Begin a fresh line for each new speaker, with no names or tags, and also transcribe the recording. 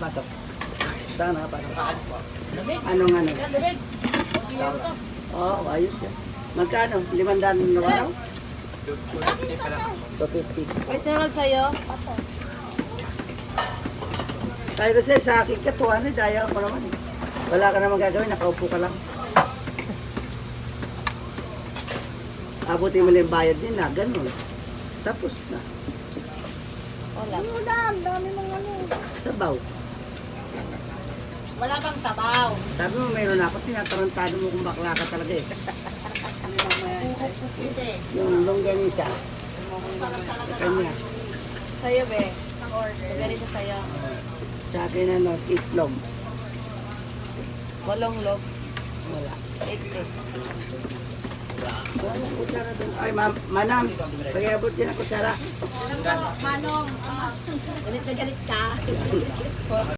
Pasok. Sana pasok. Anong ano? Oo, ayos yan. Magkano? 500 na araw? 250.
May sinunod sa'yo?
Kaya kasi sa akin ka, 200, daya ka pa naman eh. Wala ka naman gagawin, nakaupo ka lang. Abutin mo lang yung bayad din na, ganun. Tapos na.
Wala.
Wala, ang dami ng ano.
Sabaw.
Wala bang sabaw?
Sabi mo, mayroon ako, tinatarantado mo kung bakla ka talaga eh.
Hindi.
Yung longganisa. Sa kanya.
Sa'yo, be. Ang order. Ganito sa'yo.
Sa akin ano, itlog.
8 log.
Wala.
80.
Wala kutsara doon. Ay, manam. Pag-iabot din ang kutsara.
Manong,
Galit na galit ka.